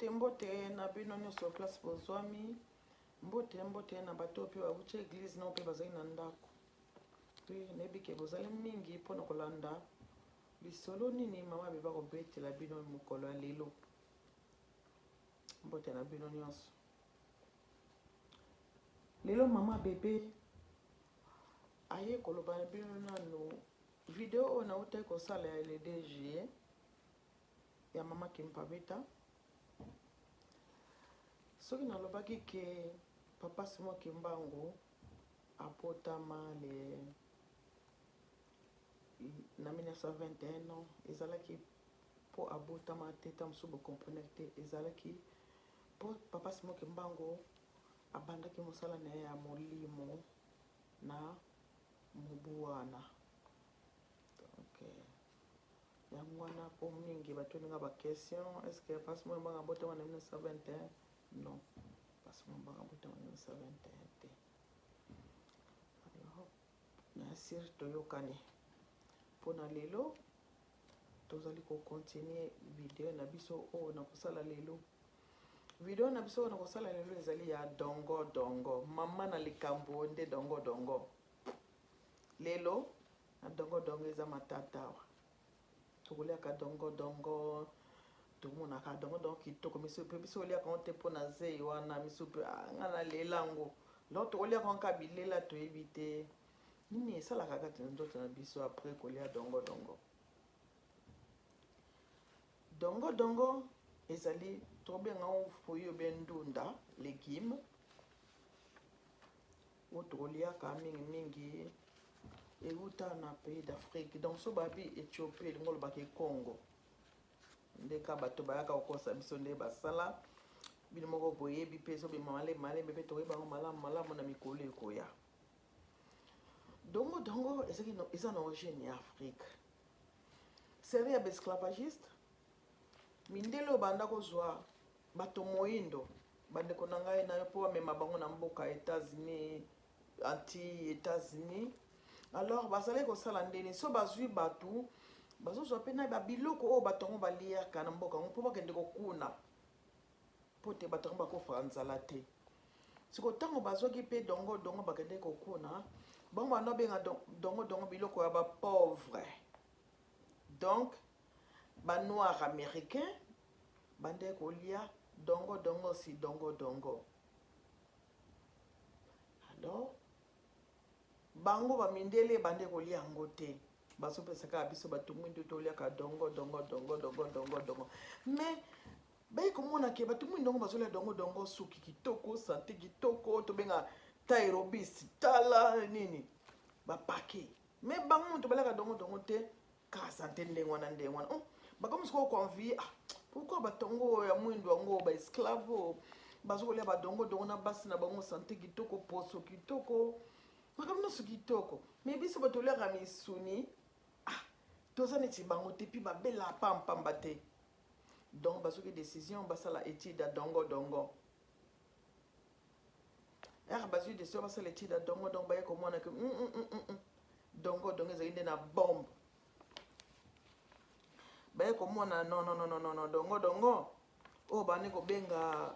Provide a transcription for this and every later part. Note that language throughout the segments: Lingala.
mbote na bino nyonso place bozwami mbote na bato pe bauti église na pe bazali na ndako pe nayebi ke bozali mingi mpona kolanda lisolo nini mama beba kobetela bino mokolo ya lelo mbote na bino nyonso lelo mama bebe aye koloba na bino nano video oyo nautai kosala ya le 2 juillet ya mama Kimpavita soki nalobaki ke papa Simon Kimbangu apotama na 1921 ans ezalaki po abotama te ta mosusu bocomprendre te ezalaki po papa Simon Kimbangu abandaki mosala na ye ya molimo na mobu wana donc yango wana po mingi batoninga baquestion est ce que papa Simon Kimbangu abotama na 1921 non papa Simon Kimbangu abotama na 1921 te na sir toyokani mpona lelo tozali kocontinue video na biso oyo na kosala lelo video na biso oyo na kosala lelo ezali ya dongo dongo mama na likambo nde dongo dongo lelo na dongo dongo eza matata tokoliaka dongo dongo tomonaka dongo dongo kitoko miso pe biso oliaka ngo te mpona zei wana miso pe nga na lelango lo tokoliaka ngo ka bilela toyebi te nini esalaka kati na nzoto na biso apres kolia dongo dongo dongo dongo ezali tobenga ngo foyi obe ndunda légume oyo tokoliaka mingi euta na pays d'Afrique donc so babi Éthiopie elingi olobaka Congo ndeka bato bayaka kokosa biso nde basala bino moko boyebi mpe ezobima malembe mpe tokoyeba ngo malamu na mikolo ekoya dongo dongo eza na origine ya Afrique seri ya baesclavagiste mindele oyo banda kozwa bato moyindo bandeko na ngai na yo mpo bamema bango na mboka États-Unis anti-États-Unis alors bazali kosala ndeni so bazwi bato bazozwa mpe na babiloko oyo bato yango baliaka na mboka yango mpo bakende kokuna mpo te bato yango bakofaka nzala te siko ntango bazwaki mpe dongo dongo bakende kokuna bango banda benga dongo dongo biloko ya bapauvre donc banoir américain bande kolia dongo dongo si dongo dongo alors bango bamindele bande kolia yango te bazopesaka biso bato mwindu toliaka dongo dongo dongo dongo dongo dongo mais bayi komona ke bato mwindu dongo bazolia dongo dongo suki kitoko santé kitoko tobenga tairobis tala nini bapake mais bango moto baliaka dongo dongo te ka santé ndenge wana bakomi sikoyo convie pourquoi batongo ya mwindu yango baesclave bazokolia badongo dongo na basi na bango santé kitoko poso kitoko makambo nyonso kitoko mais biso bato oliaka misuni toza neti bango te mpi babela pampamba te donc bazoki décision basala étude ya dongo dongo bazwi décision basala étude ya dongo donc baye komona ke dongo dongo ezali nde na bombe baye komona non dongo dongo oyo bandi kobenga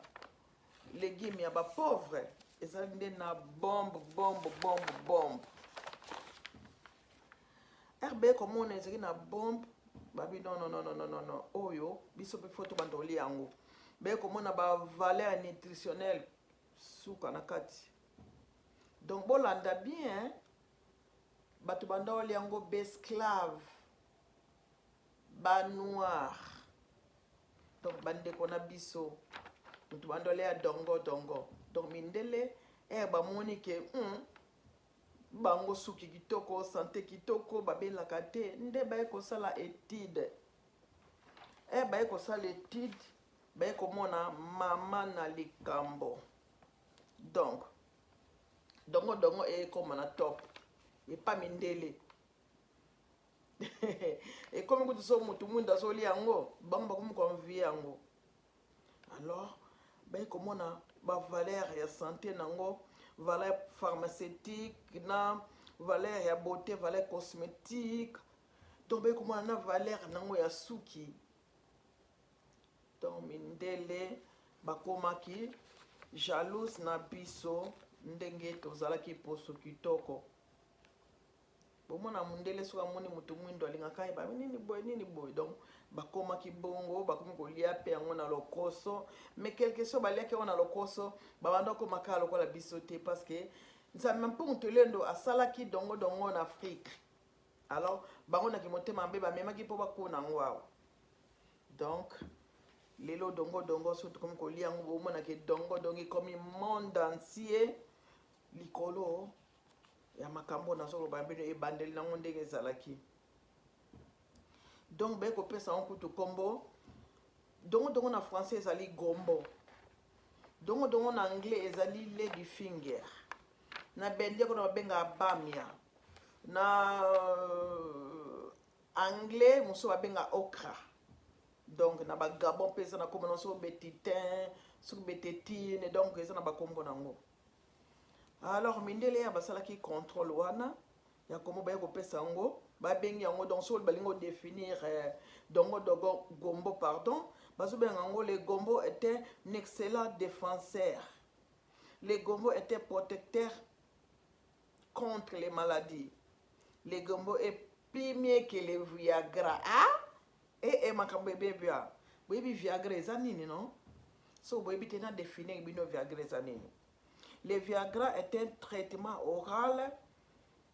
légume ya bapauvre ezali nde na bombe baye komona ezali na bombe babi non oyo biso mpe fo tobanda kolia yango baye komona bavaleur nutritionnelle suka na kati donc bolanda bien bato banda kolia yango baesclave banoir donc bandeko na biso mutu banda kolia dongo dongo donc mindele bamoni ke bango suki kitoko santé kitoko babelaka te nde baye kosala étude baye kosala étude baye komona mama na likambo donc dongo dongo ekoma na top epa mindele ekomi kutu so mutu mwindu azolia yango bango bakomi konvie yango alors baye komona bavaleur ya santé nango valeur pharmaceutique na valeur ya beauté valeur cosmétique donc baye komona na valeur nango ya suki donc mindele bakomaki jalouse na biso ndenge tozalaki poso kitoko. Bomona mundele soki amoni mutu mwindo alingaka yeba nini boye donc bakomaki bongo bakomi kolia pe yango na lokoso, mais quelque chose baliaki yango na lokoso babanda komaka lokola biso te parce que nzambe mpungu lendo asalaki dongo dongo en Afrique. Alors bango na kimotema mbe bamemaki mpo bakona yango awa. Donc lelo dongo dongo so tokomi kolia yango bomona ke dongo dongo komi monde entier likolo ya makambo nazoloba mbino ebandeli nango ndenge ezalaki. Donc be kopesa yango kutu kombo dongo dongo na français ezali gombo, dongo dongo na anglais ezali lady finger, na bende ko na benga bamia, na anglais muso babenga okra. Donc na ba gabon pesa na kombo so betitin so betetine, donc eza na ba kombo nango. Alors mindele ya basalaki contrôle wana ya komo ba ko pesa ngo ba bengi yango donc so balingo définir dongo dogo gombo pardon baso benga ngo le gombo était un excellent défenseur, le gombo était protecteur contre les maladies, le gombo est plus mieux que le Viagra. Makambo bebia baby Viagra eza nini non so baby tena définir bino Viagra eza nini. Le Viagra est un traitement oral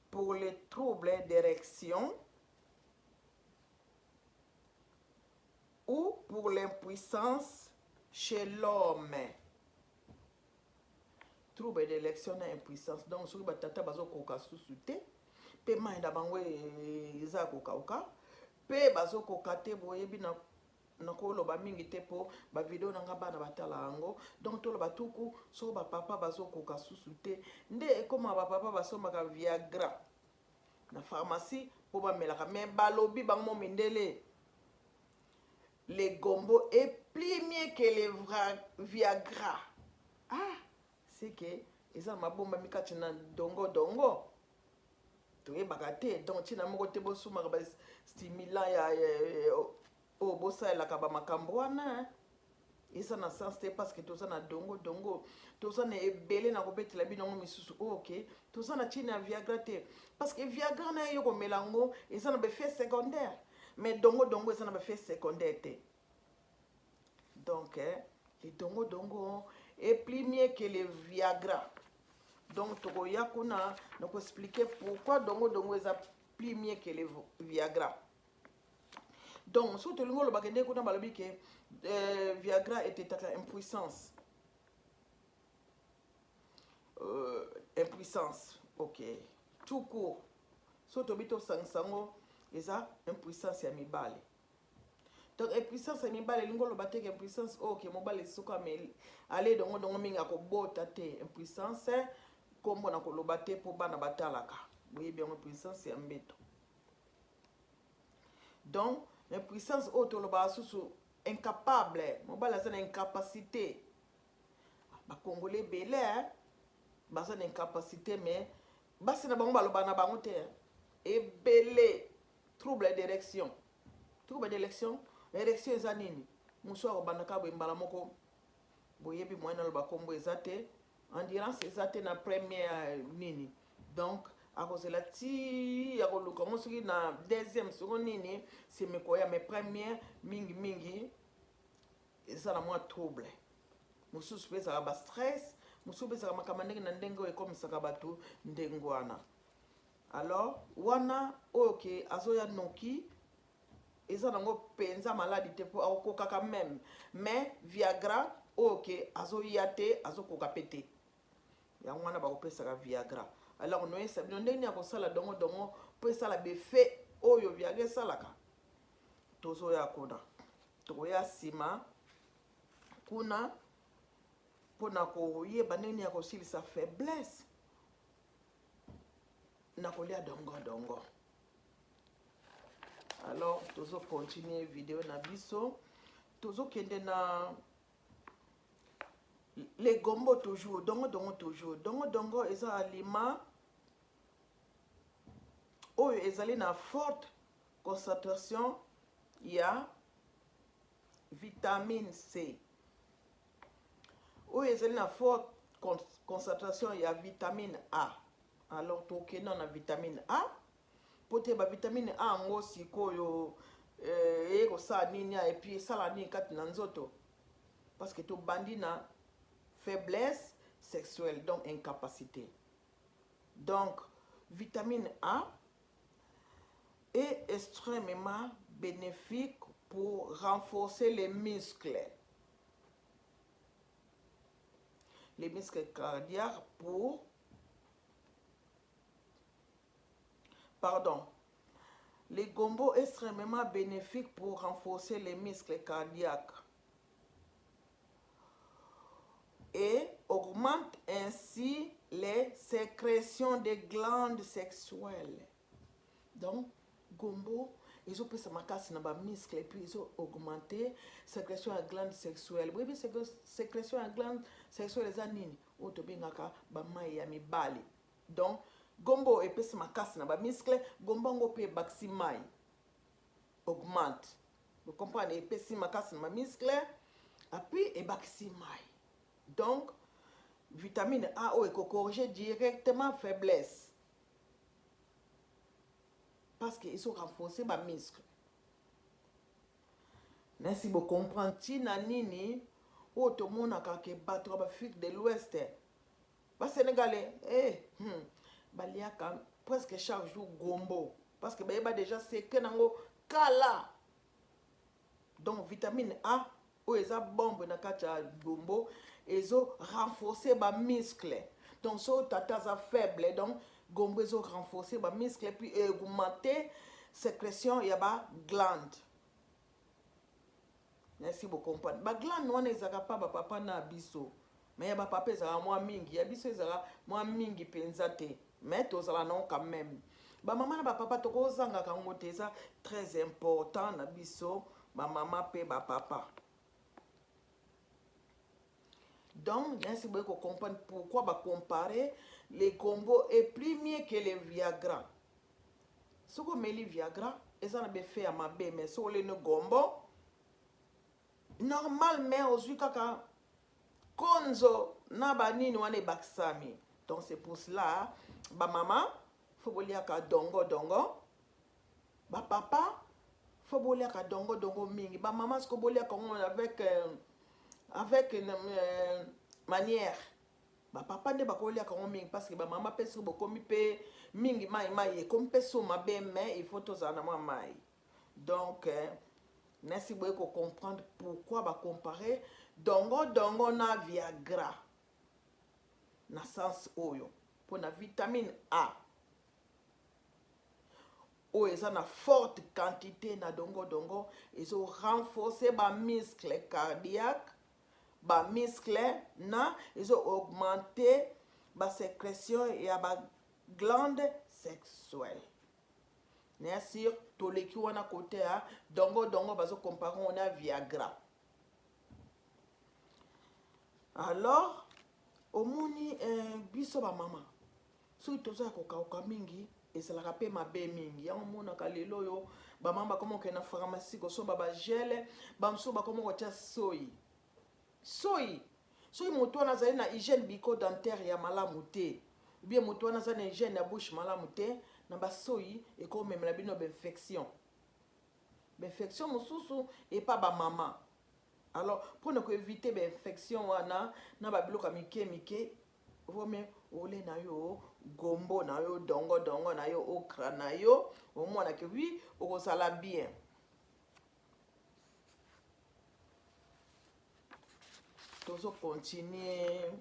pour les troubles d'érection ou pour l'impuissance chez l'homme. Trouble d'érection na impuissance. Donc, si vous avez bazo koka susute, pe maïda bangwe eza koka oka, pe bazo koka te boyebi na koloba mingi te po ba video nanga bana batala yango. Donc tolo batuku so ba papa bazo koka susute nde ekoma ba papa basomaka Viagra na pharmacie po ba melaka, mais balobi bango mindele le gombo est plus mieux que le Viagra. C'est que eza mabomba mikati na dongo dongo toyebaka te, donc tina moko te bosumaka ba stimulant ya oh bosa la kaba makambo wana eza na sens te parce que toza na dongo dongo toza na ebele na kobetela bino ngo misusu ok toza na china Viagra te parce que Viagra na yo komelango eza na effet secondaire, mais dongo dongo eza na effet secondaire te. Donc le dongo dongo est plus mieux que le Viagra. Donc tokoya kuna na ko expliquer pourquoi dongo dongo eza plus mieux que le Viagra. Donc, si tu as que Viagra était à impuissance. Impuissance, ok. Tout court. Si tu as impuissance à mibale. Donc, impuissance à mibale, tu as impuissance, ok, mobile est allez donc minga ko bota te impuissance comme on a ko lobate pour bana batalaka. Oui, bien impuissance c'est mbeto. Donc l'impuissance autoloba sous incapable, mobile c'est une incapacité. Ba congolais belé, ba c'est une incapacité mais ba c'est na bango baloba na bango te. Et belé trouble d'érection. Trouble d'érection, érection eza nini? Muso ko banaka bo mbala moko boyebi moyena lo ba kombo ezate, endurance ezate na première nini. Donc à cause de la ti à cause de comment c'est na deuxième seconde nini c'est me quoi mes premières mingi ça la moi trouble musu pesa ba stress musu pesa makamande na ndengo e comme ça kabatu ndengwana. Alors wana ok azoya noki eza nango penza maladie te po akoka quand même, mais Viagra ok azoya te azokoka pété ya wana ba kopesa ka Viagra. Alors nous savons ndenge ya kosala dongo dongo po sala befe oyo Viagra salaka tozo ya kuna toya sima kuna pona ko yeba ndenge ya kosilisa faiblesse na kolia dongo dongo. Alors tozo continuer vidéo na biso tozo kende na les gombo toujours dongo dongo toujours dongo dongo eza aliment oyo ezali na forte concentration ya vitamine C. Où est une forte concentration, il y a vitamine A. Alors, tu as la vitamine A. Pour te ba vitamine A, ngo sikoyo eko sa nini et puis ça la nini kat nanzoto. Parce que tu bandi na faiblesse sexuelle, donc incapacité. Donc, vitamine A est extrêmement bénéfique pour renforcer les muscles. Les muscles cardiaques les gombo extrêmement bénéfiques pour renforcer les muscles cardiaques et augmente ainsi les sécrétions des glandes sexuelles. Donc, gombo, ils ont pris sa macasse dans les muscles et puis ils ont augmenté sécrétion à glandes sexuelles. Oui, sécrétion à glandes sexuelles, les anines, autobingaka, bamaya mi bali. Donc, gombo et puis sa macasse dans les muscles, gombo ngo pe baximai augmente. Vous comprenez? Et puis sa macasse dans les muscles, et puis et baximai. Donc, vitamine A est corrigé directement faiblesse. Parce qu'ils ont renforcé ma muscle. Si vous comprenez, tina nini, tout le monde a qu'à battre l'Afrique de l'Ouest. Les Sénégalais, baliaka presque chaque jour gombo. Parce que bah déjà c'est que nango kala. Donc vitamine A, ou eza bombe na kacha gombo, ils ont renforcé ma muscle. Donc so tata faible, donc gombo ils ont renforcé ma muscle et puis augmenté sécrétion ya ba glande. Merci vous comprenez. Ba glande wana ezaka pa ba papa na biso. Mais ya ba papa ezaka mwa mingi, ya biso ezaka mwa mingi penza te. Mais tozala non quand même. Ba maman na ba papa toko zanga kango te ça très important na biso, ba maman pe ba papa. Donc, merci beaucoup comprendre pourquoi bah comparer les combos est plus mieux que les Viagra. Ce qu'on met les Viagra, et ça n'a pas fait à ma bé, mais sur les gombo, normalement, aux kaka konzo na ba nini wane baksami. Donc c'est pour cela, ba maman, faut bolia ka dongo dongo, ba papa, faut bolia ka dongo dongo mingi, ba maman ce que bolia avec une manière. Ba papa ne ba kolia ka mingi parce que ba maman pèse beaucoup mi pe mingi mai comme pèse ma bé mais il faut tous en avoir mai. Donc merci beaucoup comprendre pourquoi ba comparer dongo dongo na Viagra. Na sens oyo pour la vitamine A. Ou ils ont une forte quantité na dongo dongo, ils ont renforcé ba muscle cardiaque, ba muscle na, ils ont augmenté ba sécrétion et ba glande sexuelle. Bien sûr, tous les qui ont à côté à dongo dongo bazo comparer on a Viagra. Alors, au moni biso ba mama. So itoza koka mingi ezalaka pe mabe mingi yango monaka lelo yo bamama komo ke na pharmacie kosoba ba gel bamso ba komo kotia soyi moto wana azali na hygiène bucco-dentaire ya malamu te ou bien moto wana azali na hygiène ya bouche malamu te na basoyi ekomemela bino bainfection mosusu epa bamama. Alors pour ne éviter bainfection wana na babiloko ya mike vome ole na yo gombo na yo dongo dongo na yo okra na yo au moins que oui okozala bien. Tozo continuer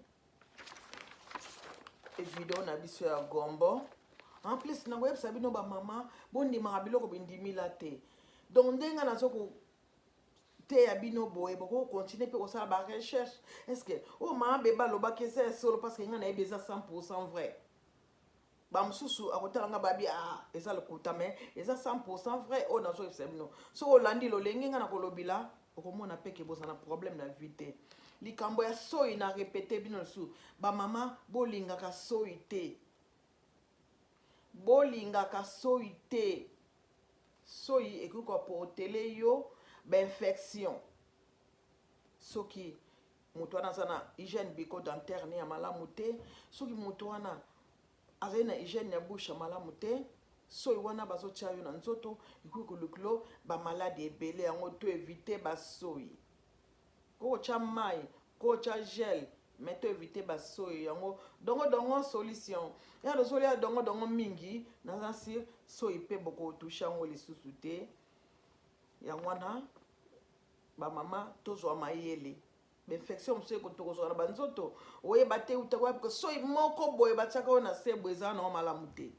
et vidéo na biso ya gombo. En plus na web sabino ba mama bondi ma biloko bindimi la te. Donc ndenga na zoko te ya bino boye boko continuer pe osala ba recherche. Est-ce que oh ma beba loba que c'est solo parce que ngana ebeza 100% vrai. Bamsusu akotalanga babi eza lokuta mais eza 100% vrai o nazo efsemno. So olandi lo lengi ngana kolobila okomona pe ke bozana problème na vite. Likambo ya soyi na répéter bino su ba mama bolingaka soyi te. Bolingaka soyi te. Soyi ekuko portele yo ba infection. soki moto wana aza na hygiène bucco-dentaire ne ya malamu te, soki moto wana azali na hygiène ya bouche ya malamu te, soi wana bazotia yo na nzoto ekoki kolukilo bamaladi ebele. Yango to éviter basoi, kotia mai, kotia gel, mais to éviter basoi. Yango dongo solution ya dozolia dongo mingi naza sir soi pe boko touche yango lisusu te. Yango wana bamama tozwa mayele infection mosusu ekotokozwa na banzoto oyeba te utakoya parce soi moko boye batiaka oyo na se boye eza na malamu te.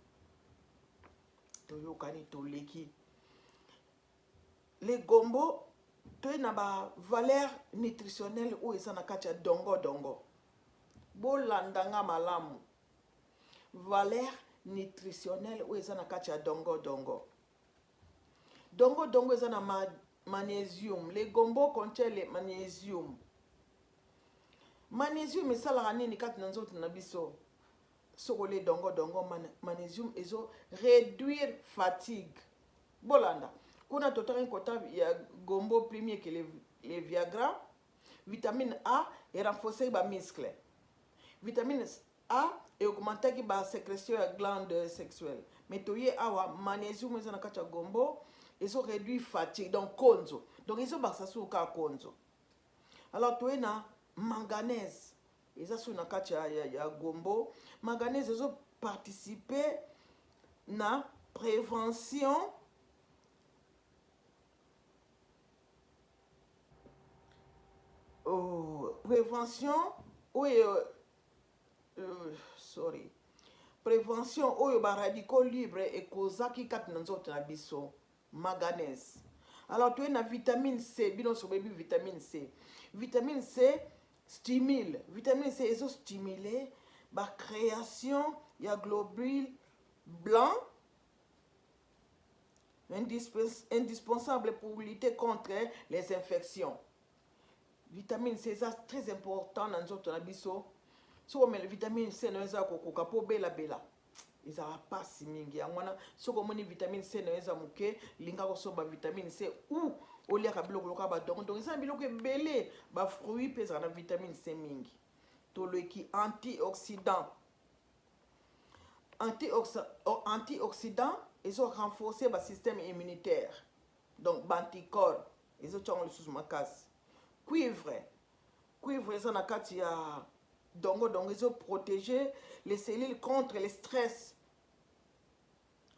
Toyokani toleki le gombo toye na ba valeur nutritionnelle oyo eza na kati ya dongo. Bolandanga malamu valeur nutritionnelle oyo eza na kati ya dongo. Dongo eza na magnésium. Le gombo contient le magnésium. Magnésium esalaka nini kati na nzoto na biso? Sokole dongo magnésium ezo réduire fatigue. Bolanda kuna totali kota ya gombo premier que le Viagra. Vitamine A et renforcer ba muscle. Vitamine A et augmenter ki ba sécrétion ya glande sexuelle. Mais toye awa magnésium eza na kati ya gombo ezo réduire fatigue donc konzo. Donc ezo baksa suka konzo. Alors toye na manganèse eza su na kati ya gombo. Manganèse ezo participer na prévention prévention oyo ba radicaux libres et kozaki kati na nzoto na biso manganèse. Alors tu as na vitamine C, bino so baby vitamine C. Vitamine C stimule. Vitamine C ezo stimuler ba création ya globules blancs indispensable pour lutter contre les infections. Vitamine C est très important dans notre biso. Si on met la vitamine C dans eza kokoka po bela. Ils a pas si mingi. Yangwana so ko moni vitamine C dans eza muke linga ko so ba vitamine C ou olia ka biloko loka ba donc eza biloko ebele ba fruits pesa na vitamine C mingi. To le ki antioxydant. Antioxydant ils ont renforcé le système immunitaire. Donc anticorps ils ont changé le sous makas. Cuivre ça na kati ya dongo ils ont protégé les cellules contre le stress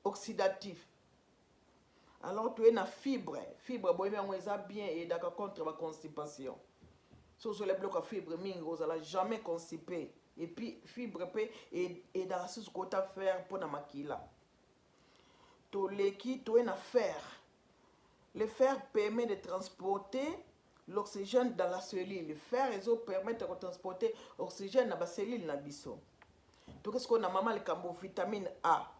oxydatif. Alors tu es na fibre boy bien et d'accord contre la constipation. So les blocs à fibre mingi vous allez jamais constipé et puis fibre peut et dans ce côté faire pour na makila. To leki to est na fer. Le fer permet de transporter l'oxygène dans la cellule. Le fer permet de transporter l'oxygène dans la cellule na biso. Donc qu'est-ce qu'on a maman le cambo vitamine A.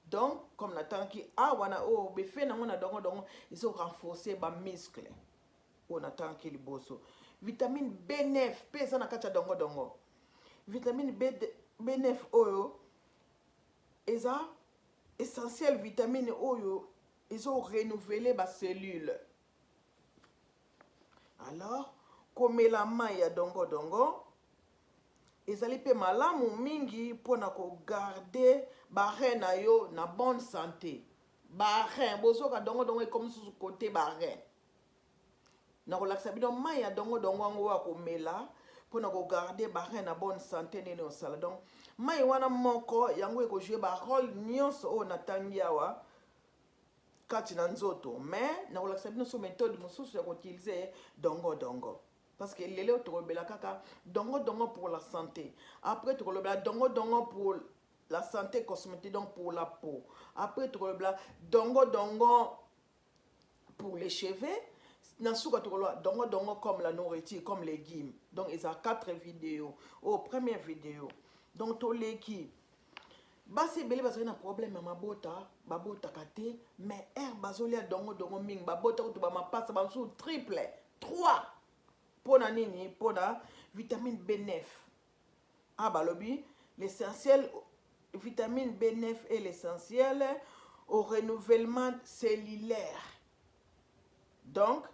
Donc comme na tanki A wana o be fait na mona dongo ils ont renforcé ba muscle. On attend qu'il bosso. Vitamine B9 pesa na kati dongo. Vitamine B9 oyo eza essentiel vitamine oyo ils ont renouvelé ba cellule. Alors comme la maille ya dongo ezali pe malamu mingi pona ko garder ba rein na yo na bonne santé. Ba rein bozoka dongo comme sous côté ba rein. Na relaxa bino maille ya dongo ngo wa ko mela pona ko garder ba rein na bonne santé nene au sala. Donc maille wana moko yango ko jouer ba rôle nyonso o na tangiawa kati na nzoto. Mais na relaxa bino so méthode mosusu ya ko utiliser dongo. Parce que lelo tokobela kaka dongo pour la santé. Après tokobela dongo pour la santé cosmétique donc pour la peau. Après tokobela dongo pour les cheveux. Nasuka tokobela dongo comme la nourriture, comme les légumes. Donc ils ont 4 vidéos. Première vidéo. Donc to leki basi beli bazali na problème ya babota kate mais bazolia dongo mingi babota ko to ba mapasa ba sous triple 3 pona nini pona vitamine B9. Balobi l'essentiel vitamine B9 est l'essentiel au renouvellement cellulaire. Donc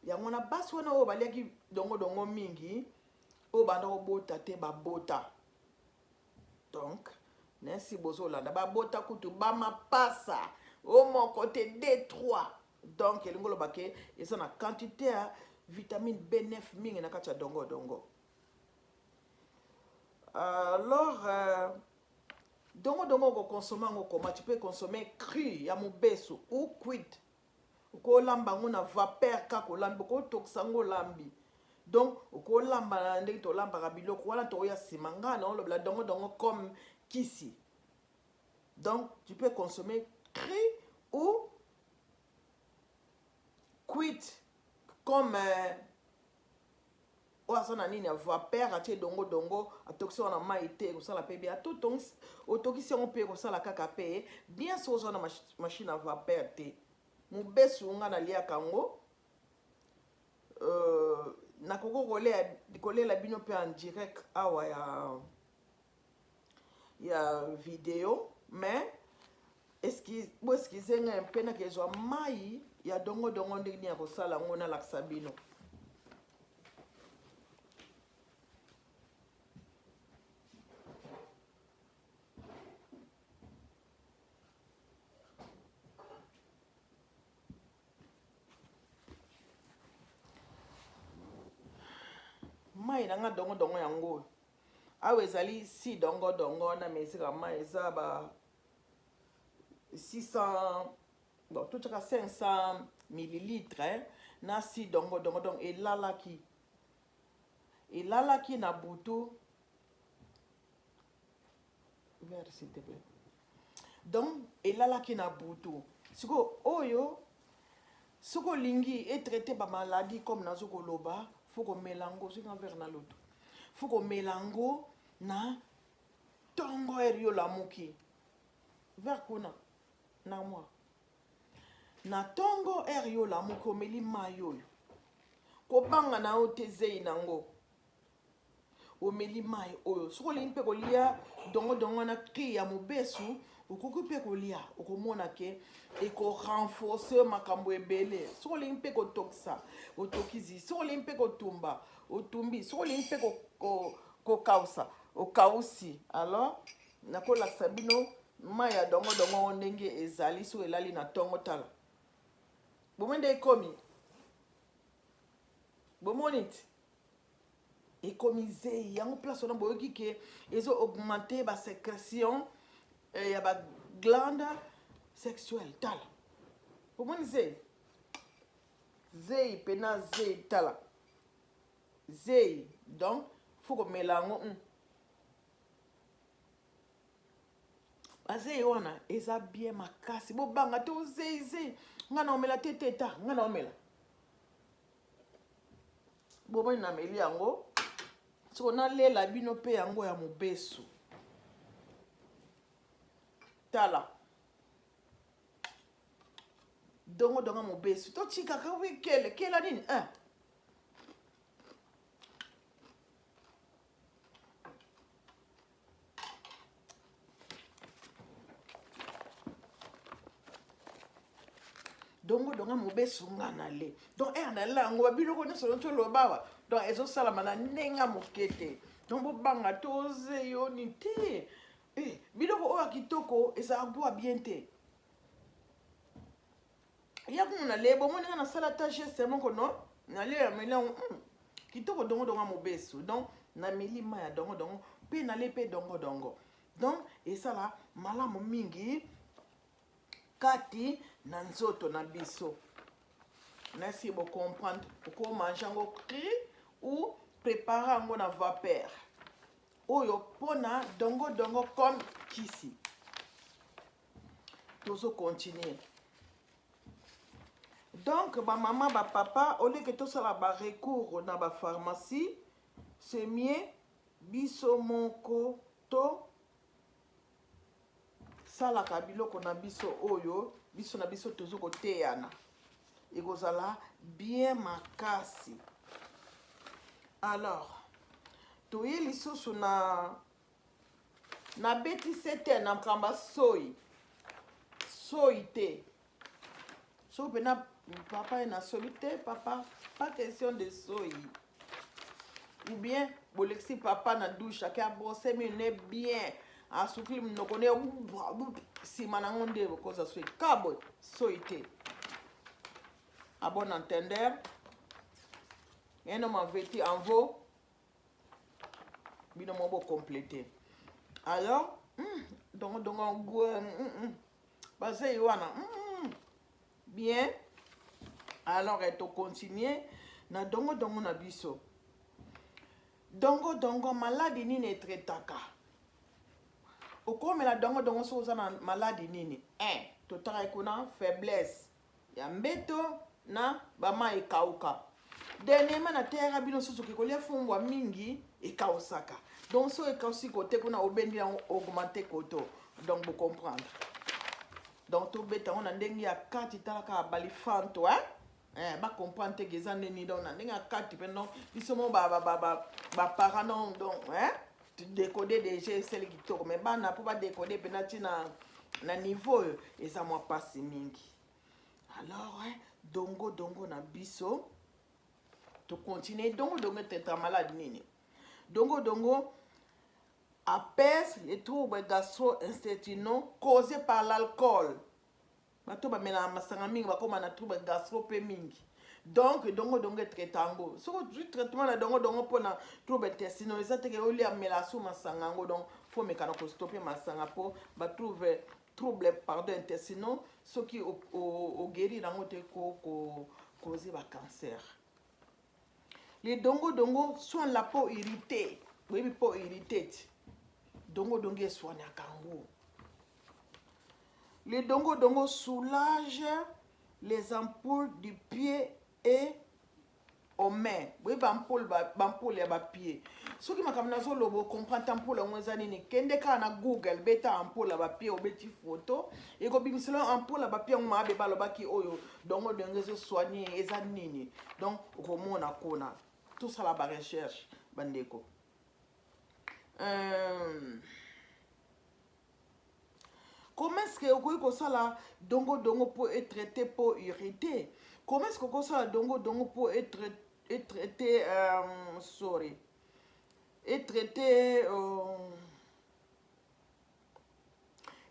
ya mona basi wana o baliaki dongo dongo mingi o banda ko bota te ba bota. Donc nesi bozolanda ba bota kutu ba mapasa o mon côté D3. Donc elingo lobake eza na quantité ya vitamine B9 mingi na kati ya dongo dongo. Alors dongo dongo ko consommer ngo comment tu peux consommer cru ya mubesu ou cuit. Ko lamba ngo na vapeur ka ko lambi ko toksa ngo lambi. Donc ko lamba na ndenge to lamba ka biloko wana to ya simanga na lo bla dongo dongo comme kisi. Donc tu peux consommer cru ou cuit comme oasana nini ya vapeur atie dongo dongo atokisi wana mai te kosala pe bien otokisi yango mpe kosala kaka pe bien so ozwa na machine à vapeur te mubesu nga naliaka yango nakoki kolela bino mpe en direct awa ya video mais boeskize nga mpe nakezwa mai ya dongo dongo ndenge nini ya kosala yango nalakisa bino. Mai nanga dongo dongo yango awa ezali si dongo dongo na mesika mai eza ba 600 bon tout cas 500 millilitres na si dongo dongo donc elalaki na butu vers s'il te plaît. Donc elalaki na butu siko oyo siko lingi est traité ba maladie comme nazo koloba faut qu'on mélange aussi un verre na l'autre. Faut qu'on mélange na tongo erio la muki. Vers kuna na moi. Na tongo erio la muki omeli mayo. Ko banga na otezei nango. Omeli mayo oyo. Soko limpe ko lia dongo dongo na ki ya mubesu. Okoki pe kolia okomona ke eko renforcer makambo ebele so limpe ko toksa otokizi so limpe ko tumba otumbi so limpe ko kausa okausi alors nakola sabino maya dongo dongo ndenge ezali so elali na tongo tala bomende ekomi bomonit ekomize yango place on boyoki ke ezo augmenter ba sécrétion il y a ba glande sexuelle tala comment c'est zei pena zei tala zei donc faut que mélango bazei wana eza bien makasi bo banga to zei ngana omela teteta ngana omela bo mo na meli yango so na lela bino pe yango ya mubesu tala dongo dongo mubesu to chika ka wikele kela nini dongo dongo mubesu ngana le donc na lango babiloko ne solo to lobawa donc ezo sala mana nenga mokete donc bo banga toze yoni te biloko oyo kitoko eza boa bien te ya kuna lebo mona na sala ta geste moko no na le ya mela kitoko dongo dongo mubesu donc na milima ya dongo dongo pe na le pe dongo dongo donc esala malamu mingi kati na nzoto na biso nasi bo comprendre ko manger ngo cru ou préparer ngo na vapeur oyo pona dongo dongo comme kisi tozo continuer donc ba maman ba papa au lieu que tout ça ba recours na ba pharmacie c'est mieux biso moko to sala ka biloko na biso oyo biso na biso tozo koteyana ekozala bien makasi. Alors toye lisusu na beti sete na mkamba soy te so pena papa na soy te papa pas question de soy ou bien bolexi papa na douche ake brosse mi ne bien asukli mnoko ne si manangonde koza so kabo so ite à bon entendeur un homme vêtu en veau bino mo compléter alors donc basé wana bien alors et to continuer na dongo na biso dongo maladi nini etretaka okomela dongo so oza na maladi nini totaka kuna faiblesse ya mbeto na bama ekauka dernièrement na terre bino susu kolia fumbwa mingi ekausaka donc so ekausi kote kuna obendi na augmenter koto donc vous comprendre donc to beta on ndenge ya kati talaka balifanto ba comprendre te geza neni donc na ndenge ya kati pendant bisomo ba parano donc décoder déjà celle qui tourne mais bana pour pas décoder penati na niveau eza moi passe mingi alors dongo na biso to continuer dongo teta malade nini dongo apaise les troubles gastro-intestinaux causés par l'alcool bato bamela masanga mingi bakoma na trouble gastro pe mingi donc dongo traitango soko traitement na dongo pona trouble intestinaux eza teke oli amela su masanga ngo donc faut mekana ko stopper masanga po ba trouver trouble pardon intestinaux soki o guérir nango te ko causer ba cancer. Les dongo soignent la peau irritée. Oui, peau irritée. Dongo soigne à kango. Les dongo soulagent les ampoules du pied et aux mains. Oui, bampoule ya ba pied. Ce qui m'a comme nazo lobo comprendre ampoule ngweza nini kende ka na Google beta ampoule ya ba pied obeti photo et ko bimiselo ampoule ya ba pied ngma be balobaki oyo dongo zo soigner eza nini. Donc ko mona kona tout ça la recherche bandeko. Comment est-ce que vous pouvez ça dongo pour être traité pour irriter? Comment est-ce que vous ça dongo pour être traité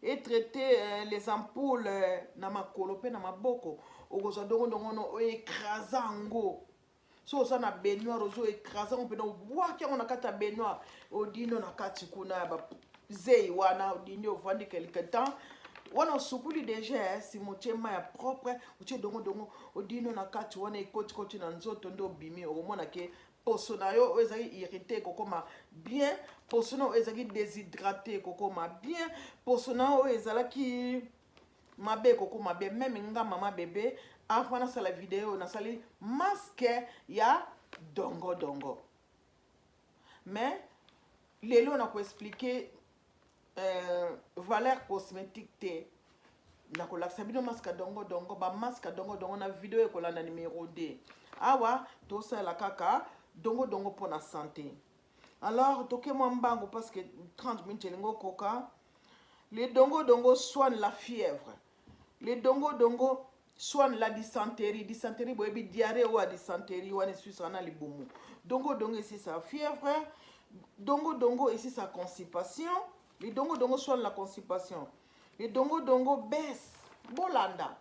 et traiter les ampoules na makolope na maboko okoza dongo no écrasango. So ça na baignoire ozo écraser on peut no boire qui on a kata baignoire odino na kati kuna ba zei wana odino vandi quelque temps wana sukuli déjà si mochema ya propre uche dongo odino na kati wana ekoti na nzoto ndo bimi omona ke poso na yo ezaki irrité kokoma bien poso na ezaki déshydraté kokoma bien poso na yo ezalaki mabe kokoma bien même nga mama bébé afana sala vidéo na sali masque ya dongo mais lelo na ko expliquer valeur cosmétique te na ko laksa bino masque dongo ba masque dongo na vidéo ko landa numéro 2 awa to sala kaka dongo pour la santé. Alors toke mo mbango parce que 30 minutes lingo koka les dongo soignent la fièvre. Les dongo soignent la dysenterie boyebi diarrhée ou dysenterie wana suisse na libumu. Dongo c'est sa fièvre. Dongo ici sa constipation. Les dongo soignent la constipation. Les dongo baissent bolanda.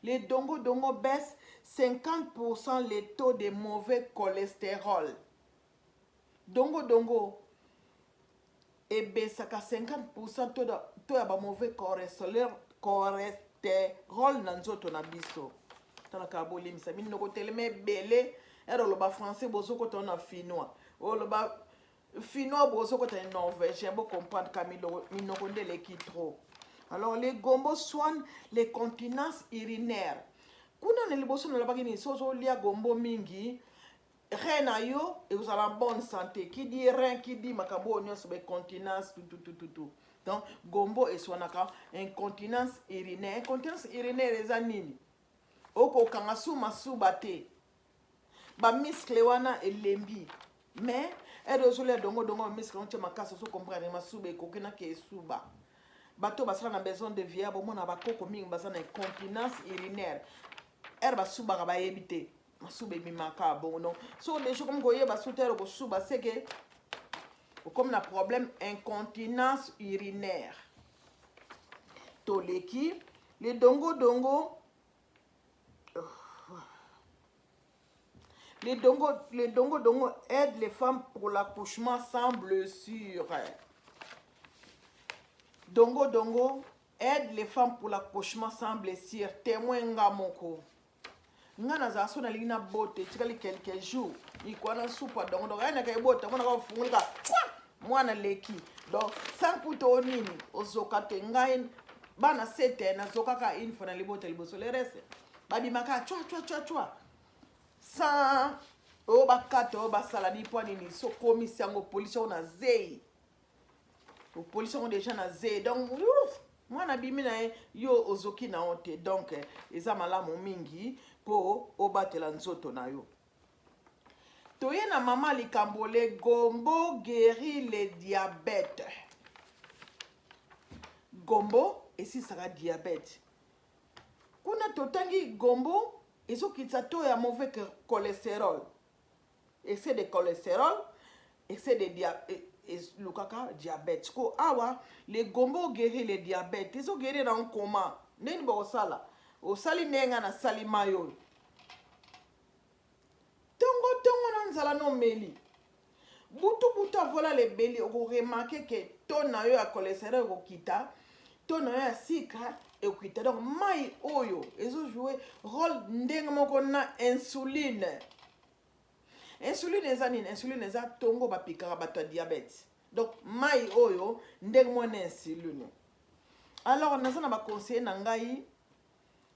Les dongo baissent 50% les taux de mauvais cholestérol. Dongo et baissaka 50% taux de mauvais cholestérol dans nzoto na biso. Tala ka bolim sa min noko teleme belé ero lo ba français bozo ko tona finnois. O lo ba finnois bozo ko tona norvégien bo comprendre kamilo min noko ndele ki trop. Alors les gombo soignent les continences urinaires. Kuna ne liboso na labaki ni sozo lia gombo mingi rein na yo et vous avez en bonne santé. Qui dit rein, qui dit makambo onyo sur continence tout. Donc gombo et soinaka incontinence urinaire. Incontinence urinaire eza nini? Oko kanga masu bate. Ba miskle wana elembi. Mais erozole dongo miskle on te makasa so comprendre masube kokena ke suba. Bato basala na besoin de viable mona bakoko mingi basana incontinence urinaire. Erba suba ba yebite. masuba emimaka bon non so les choses comme koyeba sutelo kosuba c'est que comme na problème incontinence urinaire toleki les dongo dongo les dongo aident les femmes pour l'accouchement sans blessure. Dongo aide les femmes pour l'accouchement sans blessure. Témoin ngamoko. Ngana za so na lina bote tikali quelques jours. Ikwana soupa dongo yana kay bote mona ka fungulika. Mwana leki. Donc sans puto nini ozokate ngai bana sete na zokaka info na libote liboso le reste. Babi maka chwa. Sans oba kate oba saladi po nini so komisi yango police on a zei. Les policiers ont déjà nazé donc moi na bimi na yo ozoki na honte donc eza malamu mingi po obatela nzoto na yo toye na mama likambole gombo guérit le diabète gombo esisaka diabète kuna totangi gombo ezokitisa to ya mauvais cholestérol excès de cholestérol excès de diabète le kaka diabète ko awa les gombo guérir le diabète ils ont guéri dans comment neni ba sala o sali nenga na sali mayo tongo na nzala no meli butu voilà les beli o remarquer que ton na yo ya cholestérol ko kita ton na yo ya sucre et kita donc mai oyo ezo jouer rôle ndenga moko na insuline. Insuline eza nini? Insuline eza tongo bapikaka bato ya diabète. Donc mai oyo ndenge mwana insuline. Alors naza na ba conseiller na ngai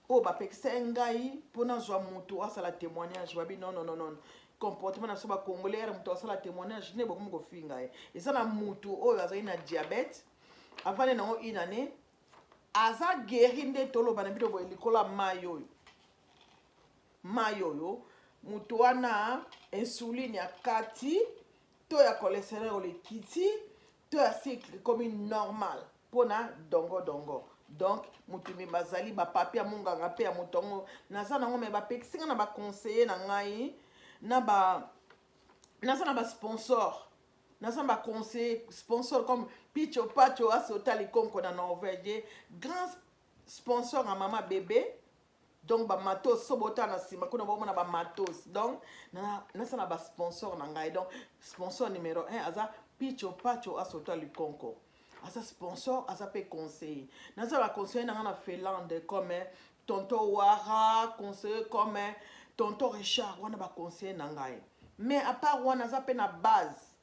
o bapekisa ngai pona zwa mutu asala témoignage babi non comportement na so ba congolais mutu asala témoignage ne bokomo ko finga e. Eza na mutu oyo azali na diabète avant nango une année aza guéri nde tolo bana bito bo likola mai oyo mutu wana insuline ya kati to ya cholestérol le kiti to ya sucre comme normal pona dongo donc mutu mi bazali ba papier munganga pe ya mutongo naza nango me ba pekisinga na ba conseiller na ngai na ba sponsor naza ba conseiller sponsor comme Picho Pacho asotali konko na Norvège grand sponsor à maman bébé. Donc ba matos sobota na sima kuna ba ba matos donc na sana ba sponsor na ngai donc sponsor numéro 1 aza Picho Pacho asota likonko aza sponsor aza pe conseiller na za ba conseiller na na Finlande comme tonton Wara conseiller comme tonton Richard wana ba conseiller na ngai mais à part wana aza pe na base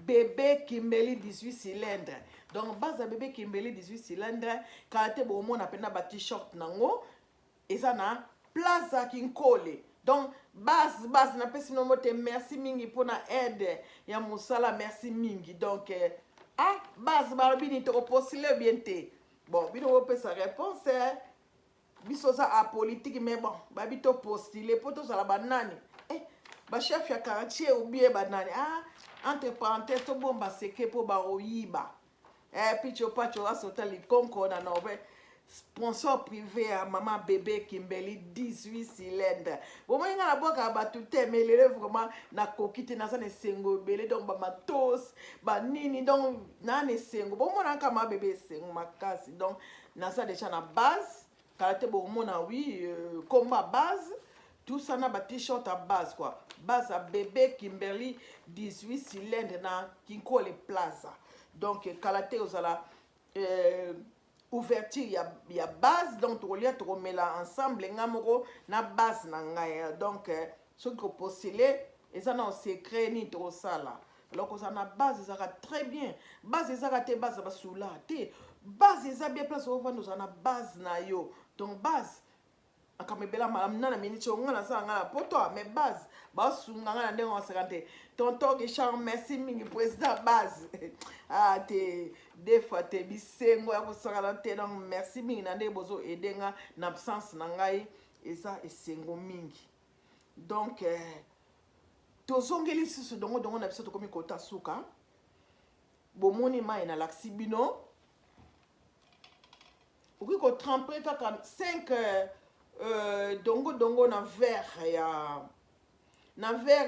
bébé Kimbeli 18 cylindres donc base bébé Kimbeli 18 cylindres kalate bo mona pe na ba t-shirt nango eza na plaza kinkole donc base na pesi no mote merci mingi pona aide ya musala merci mingi donc base balobini to postule bien te bon bino opesa réponse biso za a politique mais bon babi to postule poto za la banani ba chef ya quartier ou bien banani entre parenthèses to bomba seke po ba oyiba Picho Pacho asota likonko na Norvège sponsor privé à maman bébé Kimbeli 18 cylindres. Bon moi nga na boka ba tout mais le vraiment na kokite na sa ne sengo belé donc ba matos ba nini donc na ne sengo. Bon moi na kama bébé sengo makasi donc na sa déjà na base karaté bon moi na oui combat base tout ça na ba t-shirt à base quoi. Base à bébé Kimberly 18 cylindres na Kinkole Plaza. Donc karaté aux ala ouverture ya base donc tolia to mela ensemble ngamoko na base na ngai donc ce que postuler et ça non secret ni to sala alors que ça na base ça va très bien base ça va te base ba soula te base ça bien place au vendre ça na base na yo donc base akamebela malamna na minute ngana sa ngana poto mais base ba sunga ngana ndenge wa 50 tonton Richard merci mingi président base te des fois te bisengo ya kosaka te donc merci mingi na ndenge bozo edenga na absence na ngai eza esengo mingi donc tozongeli siso dongo na biso to komi kota suka bomoni mai na laksi bino oki ko tremper kaka 5 dongo dongo na verre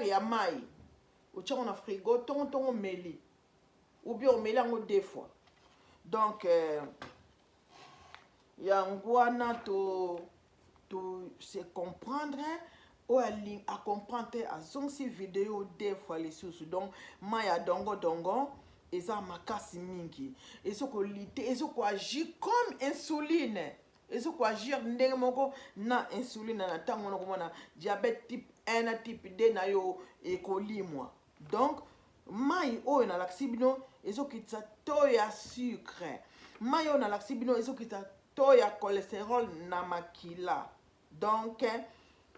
ya mai otiango na frigo tongo meli ou bien omeli yango 2 fois. Donc yango wana to se comprendre a comprendre azongisi vidéo 2 fois lisusu. Donc mai ya dongo dongo eza makasi mingi, ezokoagir comme insuline, ezokoagir ndenge moko na insuline na ntango wana komona diabète type 1 na type 2 na yo ekolimwa. Donc mai oyo nalakisi bino ezokitisa to ya sucre, mai oyo nalakisi bino ezokitisa to ya cholestérol na makila. Donc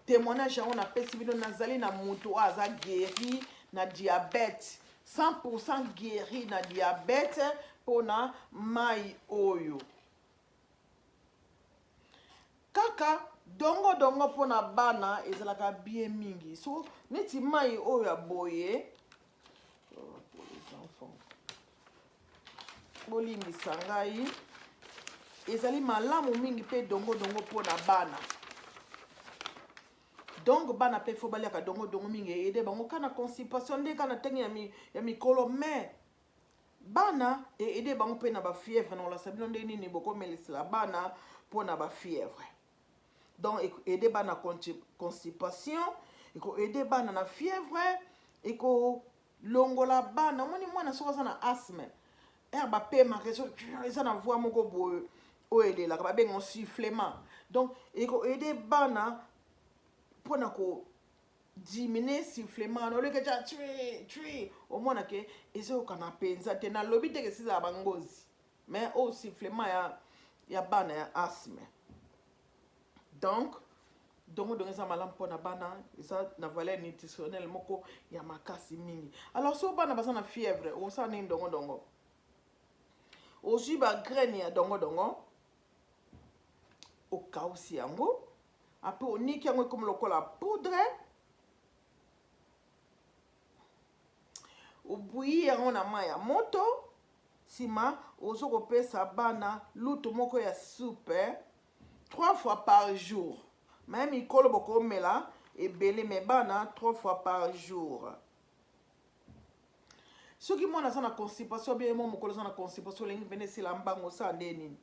témoignage yango napesi bino nazali na mutu aza guéri na diabète, 100% guéri na diabète pona mai oyo. Kaka dongo dongo pona bana ezalaka bien mingi. So neti mai oyo ya boye pour les enfants bolimbisa ngai ezali malamu mingi pe dongo dongo pona bana. Donc bana pe fo baliaka dongo dongo mingi ede bango kana constipation nde kana tengi ya mikolo, mais bana ede bango pe na ba fièvre na la sabino nde nini boko melisela bana pona ba fièvre. Donc ede bana constipation, eko ede bana na fièvre, eko longola bana moni mwana soko za na asthme ba pe ma réseau eza na voix moko boye o ede la ba bengo sifflement. Donc eko ede bana pona ko diminuer sifflement no leke ja tri au moins ke ezo kana penza te na lobi te ke sisa bangozi, mais au sifflement ya bana ya asthme. Donc dongo dongo eza malamu pona bana, eza na valeur nutritionnelle moko ya makasi mingi. Alors so bana baza na fièvre o sa ni dongo dongo ozwi ba graine ya dongo dongo okausi yango ape oniki yango comme lokola poudre, obui yango na mai ya moto, sima ozokopesa bana lutu moko ya soupe 3 fois par jour. Même mikolo bokomela ebele me bana 3 fois par jour. Soki mwana aza na constipation bien mo mokolo aza na constipation lengi pene sila mbango sa nde nini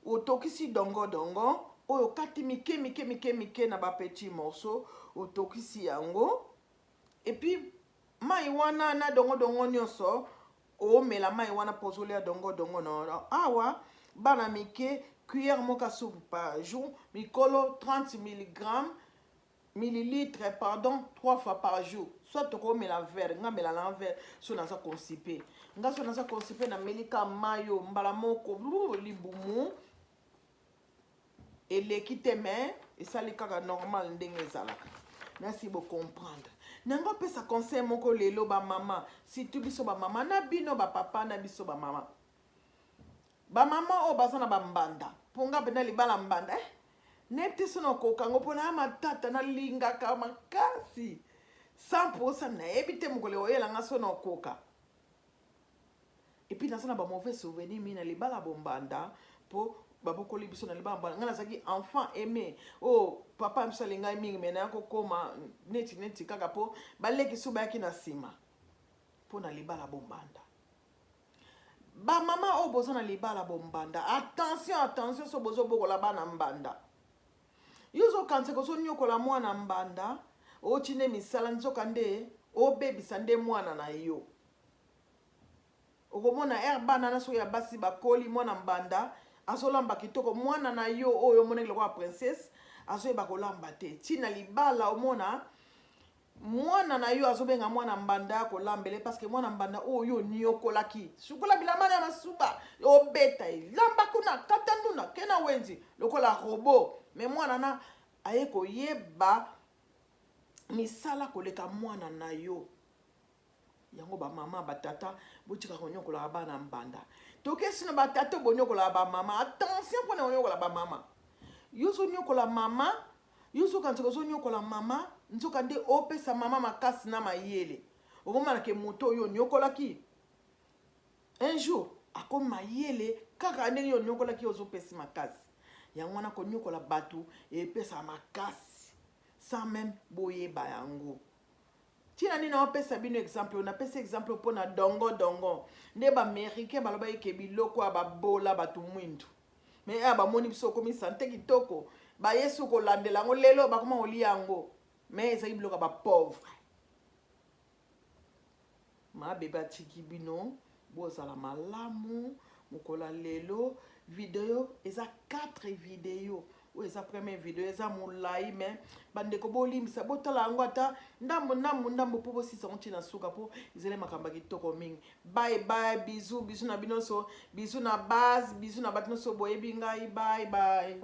otokisi dongo dongo oyo kati mike na ba petit morceau otokisi yango, et puis mai wana na dongo dongo nyonso omela mai wana pozolia dongo dongo no awa bana mike cuillère moka soupe par jour, mikolo 30 millilitres pardon 3 fois par jour. Soit to ko mela verre nga mela na verre so na za constipé nga so na za constipé na melika mayo mbala moko libumu eleki te mais esali kaka normal ndenge ezalaka. Merci bo comprendre. Nango pesa conseil moko lelo ba mama, si tu biso ba mama na bino ba papa na biso ba mama. Ba mama o bazana ba mbanda. Ponga bena libala mbanda. Nepte sono kokango pona matata na lingaka makasi. 100% na ebite mukole oyela nga sono koka. Et puis nasana ba mauvais souvenir mina libala bombanda po babokoli biso na libala mbanda. Nga nazaki enfant aimé. Oh papa msalinga mingi mena yako koma neti kaka po baleki suba yaki na sima. Po na libala bombanda. Ba mama o bozo na libala bombanda. Attention so bozo bokola bana mbanda. Yuzo kanseko so nyokola mwana mbanda. O chine misala nzoka nde o baby sande mwana na yo. Okomona bana na so ya basi bakoli mwana mbanda azolamba kitoko mwana na yo oyo moneki lokwa princesse azoyeba kolamba te. Tina libala omona mwana na yo azobenga mwana mbanda kolambele parce que mwana mbanda oyo nyokolaki. Sukola bilama na masuba obeta lamba kuna katanduna kena wenzi lokola robot. Mais mwana na ayeko yeba misala koleka mwana na yo. Yango ba mama ba tata botika konyokola bana mbanda. Toke sino ba tata bonyokola ba mama. Attention pona onyokola ba mama. Yoso nyokola mama, yoso kantsoko zo nyokola mama, nzoka nde opesa mama makasi na mayele. Okomana ke moto yo nyokola ki. Un jour akoma mayele kaka ndenge yo nyokola ki ozo pesi makasi. yango wana konyokola bato epesa makasi sans même boyeba yango. Tina nini opesa bino exemple, napesa exemple mpona dongo dongo nde baaméricain baloba eke biloko ya babola bato mwindu me bamoni biso okomi sante kitoko bayesu kolandela yango lelo bakoma kolia yango me ezali biloko ya bapauvre. Mabebe atiki bino bozala malamu mokola lelo. Video eza 4 video oyo eza première video eza molai me bandeko bolimisa botala yango ata ndambo mpo bosisa ngo ntina suka mpo ezele makambo kitoko mingi. Bye bye, bizu na bino so, bizu na base, bizu na bato nyonso boyebi ngai. Bye bye.